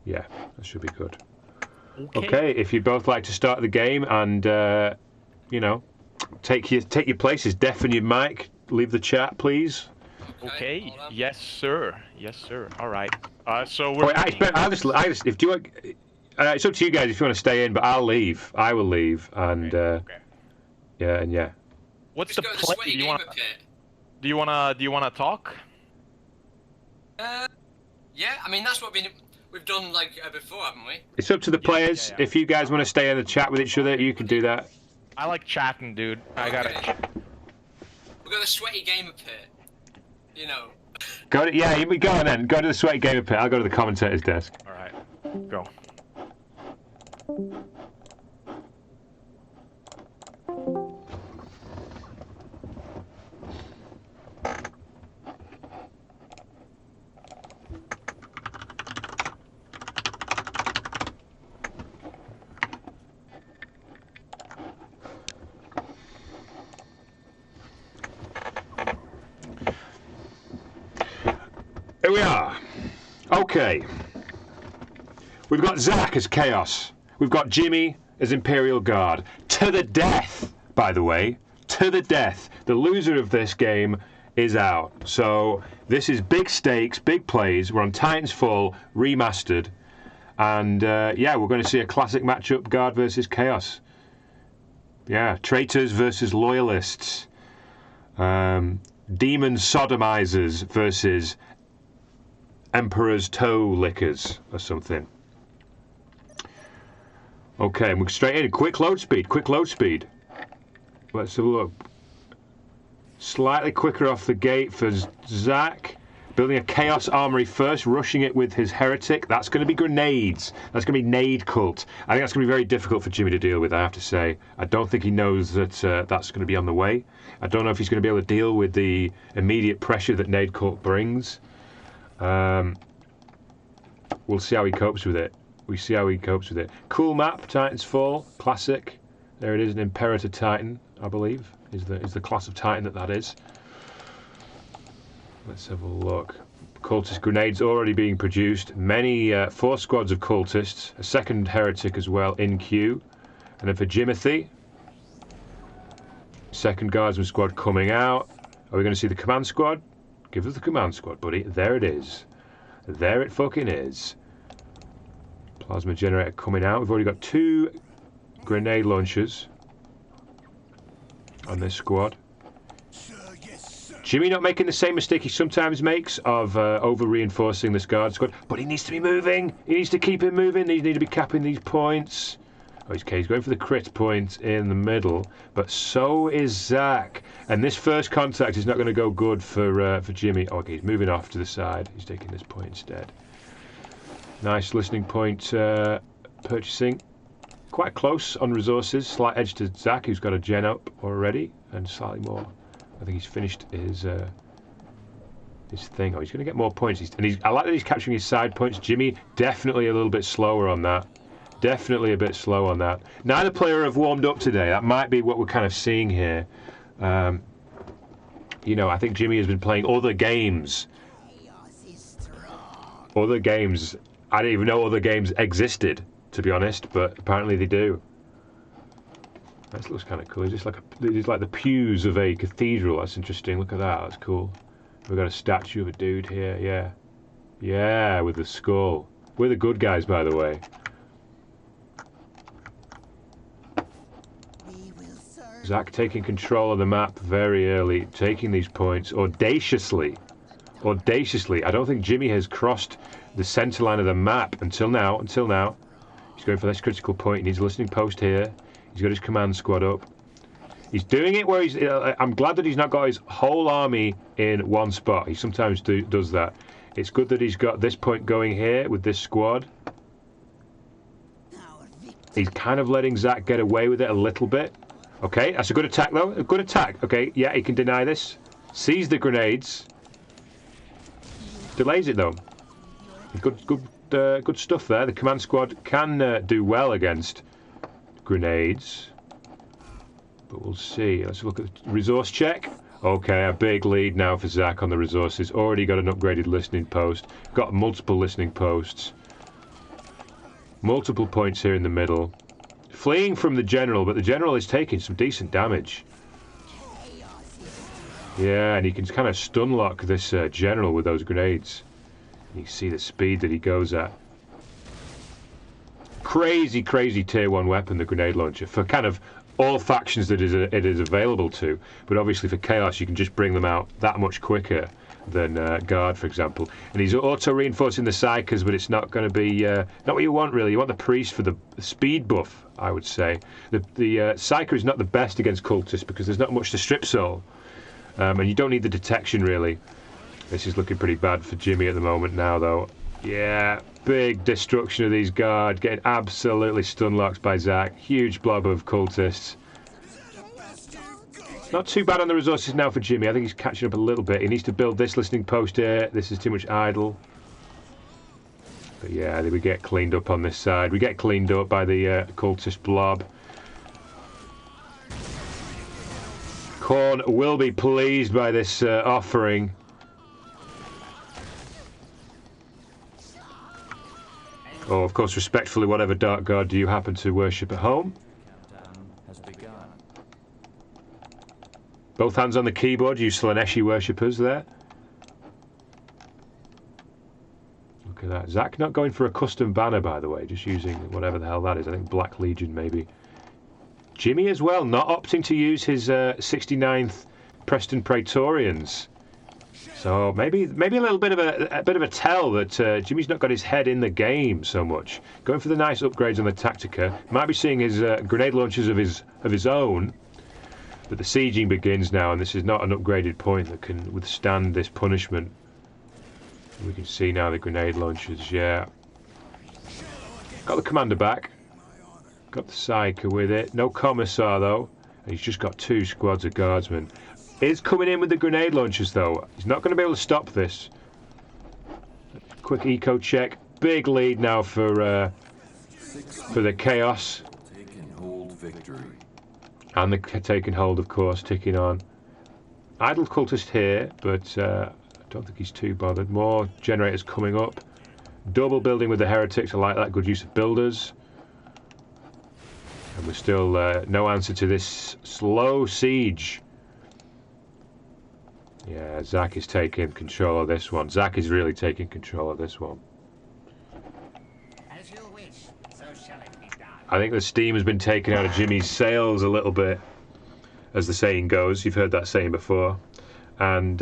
Yeah, that should be good. Okay, if you'd both like to start the game and, you know, take your places, deafen your mic, leave the chat, please. Okay. Yes, sir. Yes, sir. All right. So we're. Oh, I just, if do you want, it's up to you guys if you want to stay in, but I'll leave. I will leave, and Okay. yeah. What's the play? Do you wanna talk? Yeah. I mean, that's what we've done like before, haven't we? It's up to the players. Yeah. If you guys want to stay in the chat with each other, you can do that. I like chatting, dude. I gotta. We've got a sweaty gamer pit. You know. Go on then. Go to the sweaty gamer pit. I'll go to the commentator's desk. All right. Go. Here we are. Okay. We've got Zach as Chaos. We've got Jimmy as Imperial Guard. To the death, by the way. To the death. The loser of this game is out. So this is big stakes, big plays. We're on Titans Fall, remastered. And yeah, we're going to see a classic matchup, Guard versus Chaos. Yeah, traitors versus loyalists. Demon sodomizers versus Emperor's toe lickers or something. Okay, we're straight in. Quick load speed. Let's have a look. Slightly quicker off the gate for Zach. Building a Chaos Armory first, rushing it with his Heretic. That's going to be grenades. That's going to be nade cult. I think that's going to be very difficult for Jimmy to deal with, I have to say. I don't think he knows that that's going to be on the way. I don't know if he's going to be able to deal with the immediate pressure that nade cult brings. We'll see how he copes with it. Cool map, Titans Fall, classic. There it is, an Imperator Titan, I believe, is the class of Titan that is. Let's have a look. Cultist grenades already being produced. Many 4 squads of cultists, a second heretic as well in queue, and then for Jimothy, second guardsman squad coming out. Are we going to see the command squad? Give us the command squad, buddy. There it is. There it fucking is. Plasma generator coming out. We've already got 2 grenade launchers on this squad. Jimmy not making the same mistake he sometimes makes of over-reinforcing this guard squad, but he needs to be moving. He needs to keep it moving. They need to be capping these points. Oh, he's going for the crit point in the middle, but so is Zach. And this first contact is not going to go good for Jimmy. Oh, okay, he's moving off to the side. He's taking this point instead. Nice listening point purchasing. Quite close on resources. Slight edge to Zach, who's got a gen up already, and slightly more. I think he's finished his thing. Oh, he's going to get more points. I like that he's capturing his side points. Jimmy definitely a little bit slower on that. Definitely a bit slow on that. Neither player have warmed up today. That might be what we're kind of seeing here. You know, I think Jimmy has been playing other games. Other games. I didn't even know other games existed, to be honest, but apparently they do. That looks kind of cool. It's like the pews of a cathedral. That's interesting. Look at that. That's cool. We've got a statue of a dude here. Yeah. Yeah, with the skull. We're the good guys, by the way. Zach taking control of the map very early, taking these points audaciously. Audaciously. I don't think Jimmy has crossed the center line of the map until now. He's going for this critical point. He needs a listening post here. He's got his command squad up. He's doing it where he's... I'm glad that he's not got his whole army in one spot. He sometimes does that. It's good that he's got this point going here with this squad. He's kind of letting Zach get away with it a little bit. Okay, that's a good attack, though. A good attack. Okay, yeah, he can deny this. Sees the grenades. Delays it, though. Good stuff there. The command squad can do well against grenades. But we'll see. Let's look at the resource check. Okay, a big lead now for Zach on the resources. Already got an upgraded listening post. Got multiple listening posts. Multiple points here in the middle. Fleeing from the general, but the general is taking some decent damage. Yeah, and he can kind of stun lock this general with those grenades. You see the speed that he goes at. Crazy, crazy tier 1 weapon, the grenade launcher, for kind of all factions that it is available to. But obviously for Chaos, you can just bring them out that much quicker than Guard, for example. And he's auto-reinforcing the Psychers, but it's not going to be not what you want, really. You want the Priest for the speed buff, I would say. The Psyker is not the best against Cultists because there's not much to strip soul. And you don't need the detection, really. This is looking pretty bad for Jimmy at the moment now, though. Yeah, big destruction of these Guard, getting absolutely stun-locked by Zack. Huge blob of Cultists. Not too bad on the resources now for Jimmy. I think he's catching up a little bit. He needs to build this listening post here. This is too much idle. But yeah, we get cleaned up on this side. We get cleaned up by the Cultist blob. Khorne will be pleased by this offering. Oh, of course, respectfully, whatever dark god do you happen to worship at home? Both hands on the keyboard, you Slaneshi worshippers there. Look at that. Zack not going for a custom banner, by the way, just using whatever the hell that is. I think Black Legion, maybe. Jimmy as well, not opting to use his 69th Preston Praetorians. So maybe a little bit of a tell that Jimmy's not got his head in the game so much. Going for the nice upgrades on the Tactica. Might be seeing his grenade launchers of his own. But the sieging begins now, and this is not an upgraded point that can withstand this punishment. We can see now the grenade launchers, yeah. Got the commander back. Got the Psyker with it. No Commissar, though. And he's just got 2 squads of guardsmen. Is coming in with the grenade launchers, though. He's not going to be able to stop this. Quick eco check. Big lead now for the Chaos. Taking hold victory. And the taking hold, of course, ticking on. Idle Cultist here, but I don't think he's too bothered. More generators coming up. Double building with the Heretics. I like that. Good use of builders. And we're still no answer to this slow siege. Yeah, Zack is taking control of this one. Zack is really taking control of this one. As you wish, so shall it be done. I think the steam has been taken out of Jimmy's sails a little bit, as the saying goes. You've heard that saying before. And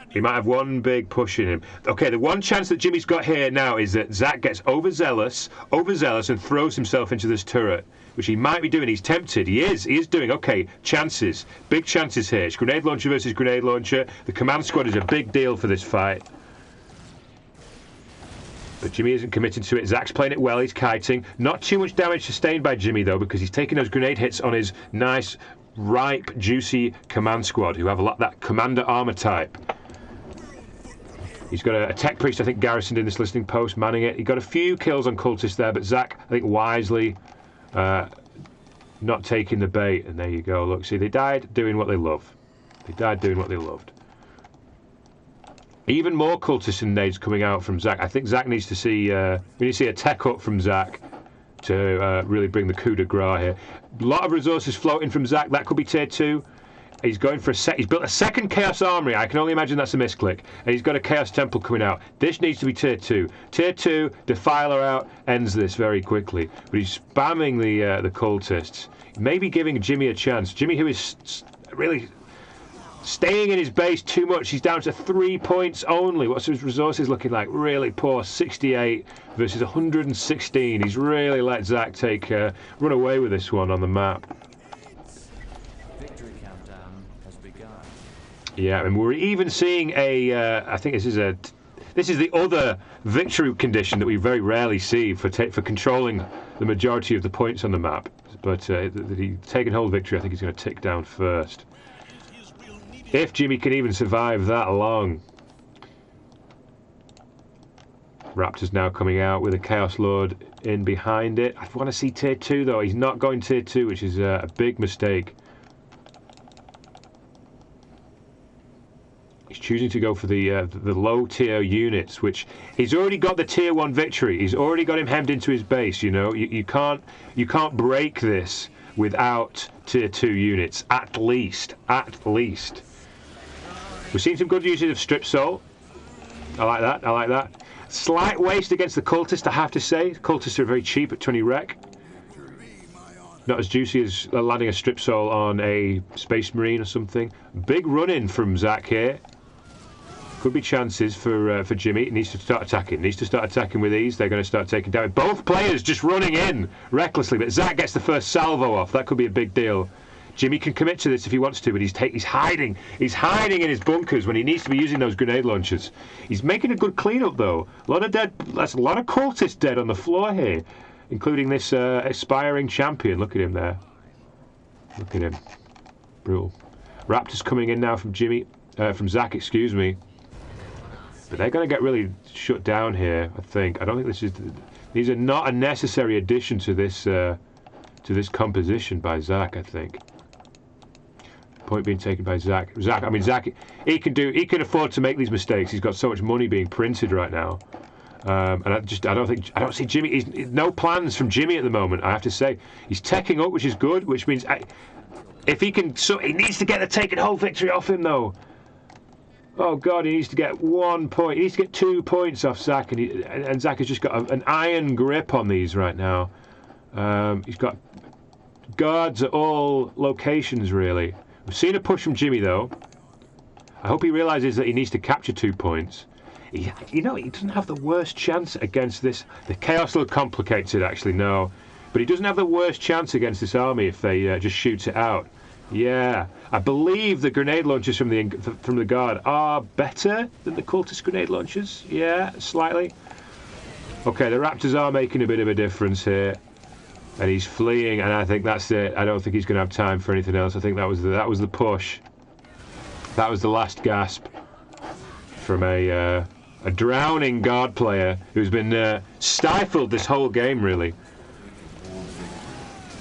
he might have one big push in him. Okay, the one chance that Jimmy's got here now is that Zack gets overzealous and throws himself into this turret, which he might be doing. He's tempted. He is doing. Okay, chances. Big chances here. It's grenade launcher versus grenade launcher. The command squad is a big deal for this fight. But Jimmy isn't committing to it. Zack's playing it well. He's kiting. Not too much damage sustained by Jimmy, though, because he's taking those grenade hits on his nice, ripe, juicy command squad, who have a lot that commander armor type. He's got a tech priest, I think, garrisoned in this listening post, manning it. He got a few kills on cultists there, but Zack, I think, wisely not taking the bait. And there you go. Look, see, they died doing what they love. They died doing what they loved. Even more cultists and nades coming out from Zack. I think Zack needs to see, we need to see a tech up from Zack to really bring the coup de grace here. A lot of resources floating from Zack. That could be tier 2. He's going for he's built a second Chaos Armory. I can only imagine that's a misclick. And he's got a Chaos Temple coming out. This needs to be tier 2. Tier 2, Defiler out, ends this very quickly. But he's spamming the cultists. Maybe giving Jimmy a chance. Jimmy, who is really staying in his base too much. He's down to 3 points only. What's his resources looking like? Really poor. 68 versus 116. He's really let Zack run away with this one on the map. Yeah, and we're even seeing I think this is the other victory condition that we very rarely see for controlling the majority of the points on the map. But the taking hold victory, I think he's going to tick down first. If Jimmy can even survive that long. Raptors now coming out with a Chaos Lord in behind it. I want to see tier 2 though. He's not going tier 2, which is a big mistake. He's choosing to go for the low tier units, which he's already got the tier 1 victory. He's already got him hemmed into his base. You know, you can't break this without tier 2 units. At least. We've seen some good uses of Strip Soul. I like that. Slight waste against the Cultist, I have to say. Cultists are very cheap at 20 rec. Not as juicy as landing a Strip Soul on a Space Marine or something. Big run-in from Zach here. Could be chances for Jimmy. He needs to start attacking. With ease. They're going to start taking damage. Both players just running in recklessly, but Zach gets the first salvo off. That could be a big deal. Jimmy can commit to this if he wants to, but he's hiding. He's hiding in his bunkers when he needs to be using those grenade launchers. He's making a good cleanup though. A lot of cultists dead on the floor here, including this aspiring champion. Look at him there. Look at him. Brutal. Raptors coming in now from Zach, excuse me. But they're going to get really shut down here, I think. I don't think these are not a necessary addition to this composition by Zach, I think. Point being taken by Zach. Zach, he can afford to make these mistakes. He's got so much money being printed right now. And I don't see Jimmy. No plans from Jimmy at the moment, I have to say. He's teching up, which is good, which means if he can, he needs to get the take and hold victory off him though. Oh God, he needs to get 1 point. He needs to get 2 points off Zach, and Zach has just got an iron grip on these right now. He's got guards at all locations really. We've seen a push from Jimmy though. I hope he realizes that he needs to capture 2 points. He doesn't have the worst chance against this. The chaos look complicated, actually, no. But he doesn't have the worst chance against this army if they just shoot it out. Yeah, I believe the grenade launchers from the guard are better than the cultist grenade launchers. Yeah, slightly. Okay, the Raptors are making a bit of a difference here, and he's fleeing, and I think that's it. I don't think he's going to have time for anything else. I think that was the push. That was the last gasp from a drowning guard player who's been stifled this whole game, really.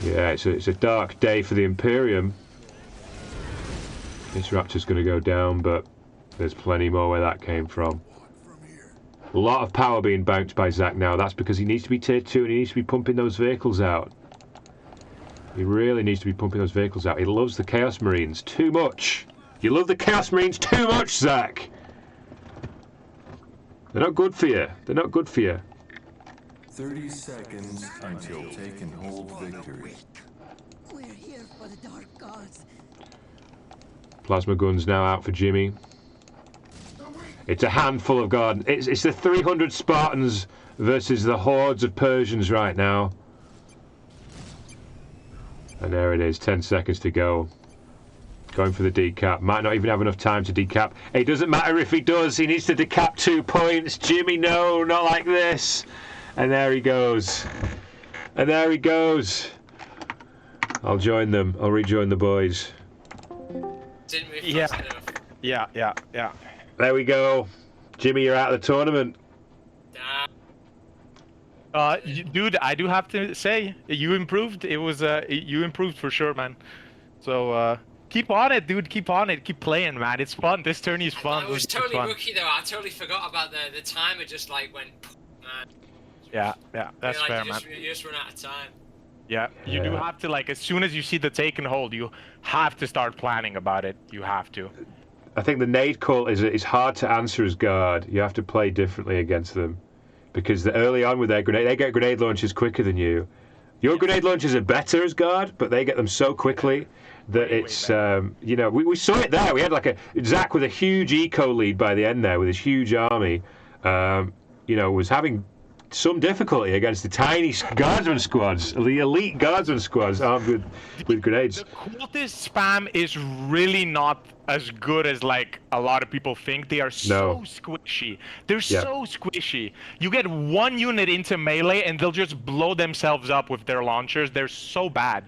Yeah, it's a dark day for the Imperium. This Raptor's going to go down, but there's plenty more where that came from. A lot of power being banked by Zach now. That's because he needs to be tier 2 and he needs to be pumping those vehicles out. He really needs to be pumping those vehicles out. He loves the Chaos Marines too much. You love the Chaos Marines too much, Zach. They're not good for you. They're not good for you. 30 seconds until take and hold victory. We're here for the Dark Gods. Plasma guns now out for Jimmy. It's a handful of guard. It's the 300 Spartans versus the hordes of Persians right now. And there it is, 10 seconds to go. Going for the decap. Might not even have enough time to decap. It doesn't matter if he does. He needs to decap 2 points. Jimmy, no, not like this. And there he goes. And there he goes. I'll join them. I'll rejoin the boys. Didn't move fast enough. Yeah. There we go. Jimmy, you're out of the tournament. Dude, I do have to say, you improved. It was you improved for sure, man. So keep on it, dude. Keep on it. Keep playing, man. It's fun. This tourney is fun. I was totally rookie though. I totally forgot about the timer. Just like went, man. Yeah, that's fair, man. You just run out of time. Yeah, you do have to, like, as soon as you see the take and hold, you have to start planning about it. You have to. I think the nade call is hard to answer as guard. You have to play differently against them. Because early on with their grenade, they get grenade launchers quicker than you. Your grenade launchers are better as guard, but they get them so quickly that it's, we saw it there. We had like Zach with a huge eco lead by the end there with his huge army, was having some difficulty against the tiny guardsman squads, the elite guardsman squads armed with grenades. The cultist spam is really not as good as like a lot of people think. They are so squishy. They're so squishy. You get 1 unit into melee and they'll just blow themselves up with their launchers. They're so bad.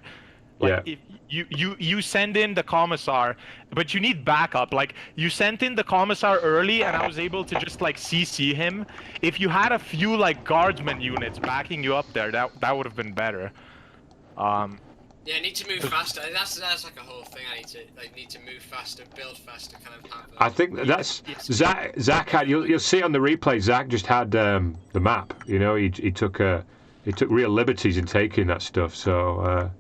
Like, if you send in the commissar, but you need backup. Like, you sent in the commissar early and I was able to just like CC him. If you had a few like guardsman units backing you up there, that would have been better. Yeah, I need to move faster. That's like a whole thing. I need to move faster, build faster, kind of have. I think that's Zach. Zach had you'll see on the replay. Zach just had the map. You know, he took real liberties in taking that stuff. So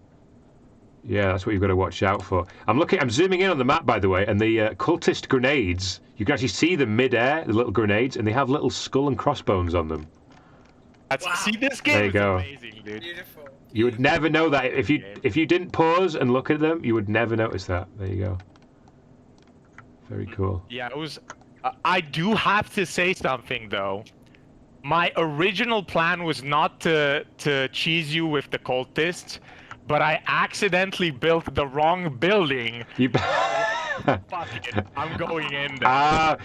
yeah, that's what you've got to watch out for. I'm zooming in on the map, by the way, and the cultist grenades. You can actually see them mid-air, the little grenades, and they have little skull and crossbones on them. See, this game is amazing, dude. Beautiful. You would never know that if you didn't pause and look at them. You would never notice that. There you go. Very cool. Yeah, it was. I do have to say something though. My original plan was not to cheese you with the cultists, but I accidentally built the wrong building. Fuck it, I'm going in there.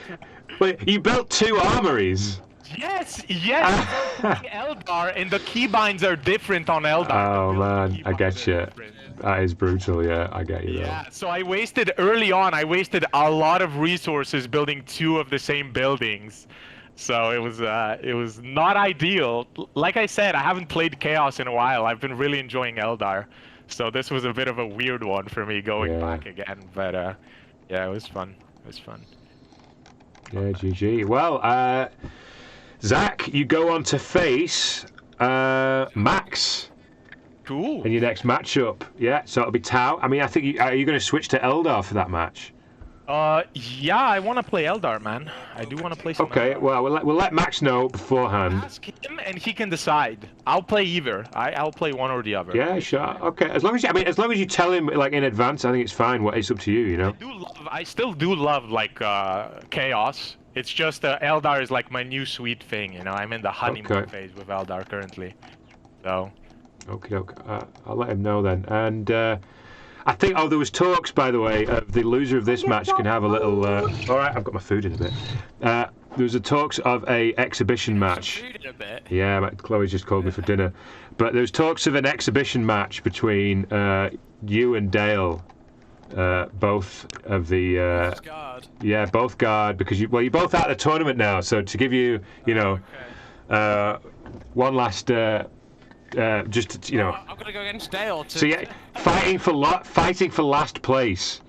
Wait, you built 2 armories. Yes. Eldar, and the keybinds are different on Eldar. Oh man, I get you. That is brutal. Yeah, I get you. Yeah, so I wasted a lot of resources building 2 of the same buildings. So it was not ideal. Like I said, I haven't played Chaos in a while. I've been really enjoying Eldar. So this was a bit of a weird one for me going back again. But yeah, it was fun. Yeah, GG. Well, Zach, you go on to face Max. Cool. In your next matchup. Yeah, so it'll be Tau. I mean, I think are you going to switch to Eldar for that match? Yeah, I want to play Eldar, man. I do want to play some Okay, Eldar. well, we'll let Max know beforehand. Ask him and he can decide. I'll play either. I'll play one or the other. Yeah, sure. Okay, as long as you tell him like in advance, I think it's fine. It's up to you, you know. I still do love like Chaos. It's just Eldar is like my new sweet thing, you know. I'm in the honeymoon phase with Eldar currently. So. Okay. I'll let him know then. And I think there was talks, by the way, of the loser of this match can have a little. All right, I've got my food in a bit. There was a talks of a exhibition match. Food in a bit. Yeah, Chloe's just called me for dinner. But there's talks of an exhibition match between you and Dale. Both of the Guard. Yeah, both guard, because you're both out of the tournament now. So to give you, one last, just you know. I'm gonna go against Dale. So yeah, fighting for last place.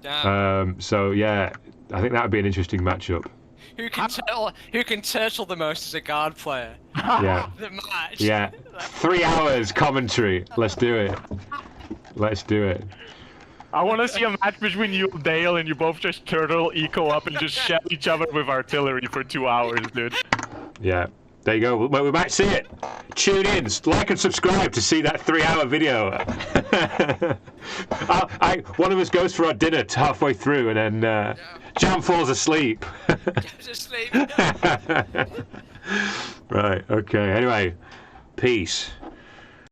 Damn. So yeah, I think that would be an interesting matchup. Who can turtle the most as a guard player? Yeah. The match. Yeah. 3 hours commentary. Let's do it. I want to see a match between you and Dale, and you both just turtle, eco up, and just shell each other with artillery for 2 hours, dude. Yeah. There you go. We might see it. Tune in, like and subscribe to see that 3-hour video. One of us goes for our dinner halfway through, and then Jam falls asleep. Just asleep. Right. Okay. Anyway, peace.